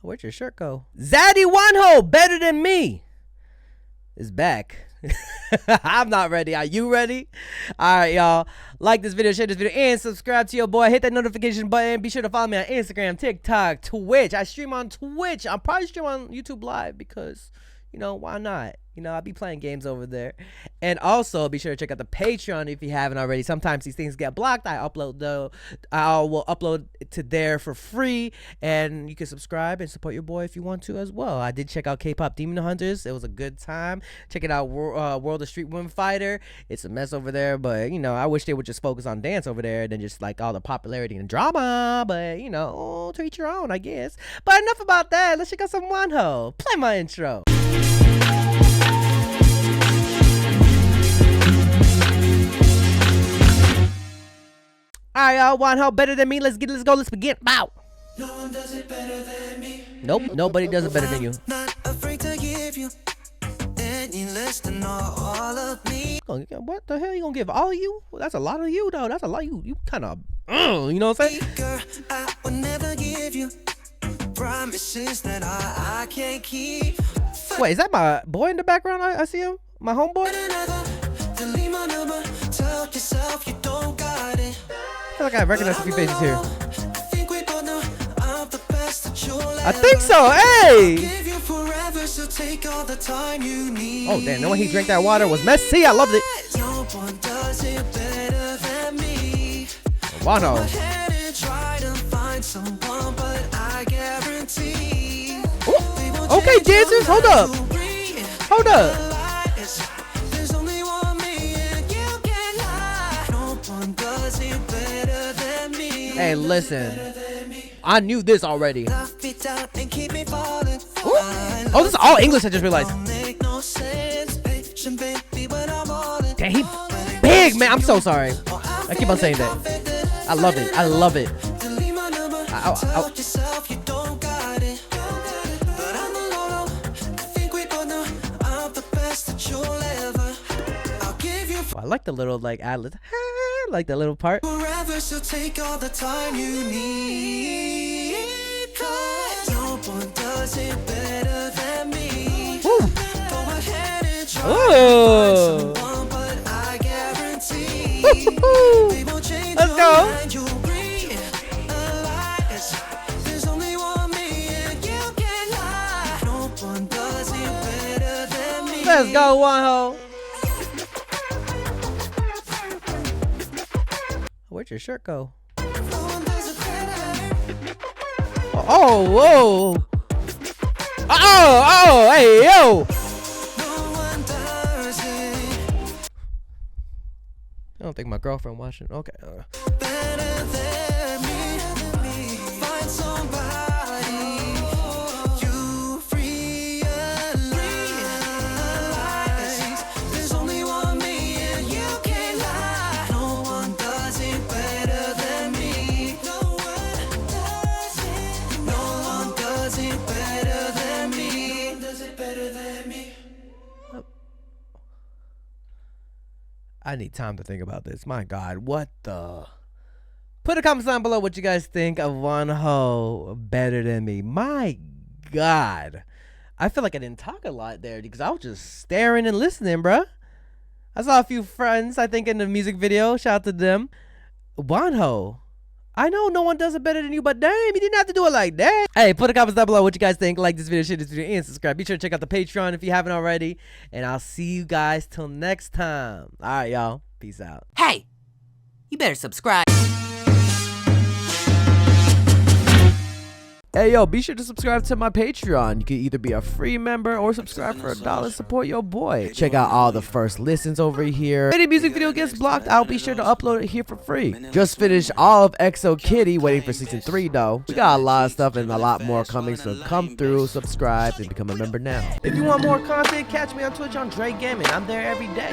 Where'd your shirt go? Zaddy WONHO, better than me, is back. I'm not ready. Are you ready? All right, y'all. Like this video, share this video, and subscribe to your boy. Hit that notification button. Be sure to follow me on Instagram, TikTok, Twitch. I stream on Twitch. I'll probably stream on YouTube Live because, you know, why not? You know, I'll be playing games over there. And also, be sure to check out the Patreon if you haven't already. Sometimes these things get blocked. I will upload to there for free. And you can subscribe and support your boy if you want to as well. I did check out K-Pop Demon Hunters. It was a good time. Check it out, World of Street Women Fighter. It's a mess over there. But, you know, I wish they would just focus on dance over there than just, like, all the popularity and drama. But, you know, to each your own, I guess. But enough about that. Let's check out some WONHO. Play my intro. Alright, y'all, WONHO better than me. Let's go, let's begin. Bow. No one does it better than me. Nope, nobody does it better than you. Not afraid to give you any less than all of me. What the hell you gonna give all of you? Well, that's a lot of you though. That's a lot of you. You kind of, you know what I'm saying? Girl, I would never give you promises that I can't keep. Wait, is that my boy in the background? I see him. My homeboy. Delete my number. Tell yourself you don't got it. I feel like I recognize a few faces here. I think so. Hey. Oh damn! No one he drank that water was messy. I loved it. No one does it better than me. WONHO. Okay, dancers, hold up. Hold up. Hey, listen. I knew this already. Ooh. Oh, this is all English, I just realized. Damn, he big, man. I'm so sorry. I keep on saying that. I love it. I love it. I like the little like ad-lib. Like that little part. Forever, so take all the time you need. No one does it better than me. Woo. Go ahead and try to find someone, but I guarantee they won't change. Let's go. You'll realize there's only one me and you can't lie. No one does it better than me. Let's go, WONHO. Where'd your shirt go? Oh, whoa. Oh, hey, yo. I don't think my girlfriend watching. Okay. I need time to think about this. My God, what the? Put a comment down below what you guys think of WONHO better than me. My God. I feel like I didn't talk a lot there because I was just staring and listening, bruh. I saw a few friends, I think, in the music video. Shout out to them. WONHO. I know no one does it better than you, but damn, you didn't have to do it like that. Hey, put a comment down below what you guys think. Like this video, share this video, and subscribe. Be sure to check out the Patreon if you haven't already. And I'll see you guys till next time. All right, y'all. Peace out. Hey, you better subscribe. Hey, yo, be sure to subscribe to my Patreon. You can either be a free member or subscribe for $1. Support your boy. Check out all the first listens over here. If any music video gets blocked, I'll be sure to upload it here for free. Just finished all of EXO Kitty, waiting for season 3 though. We got a lot of stuff and a lot more coming, so come through, subscribe, and become a member now. If you want more content, catch me on Twitch on Jrekml. I'm there every day.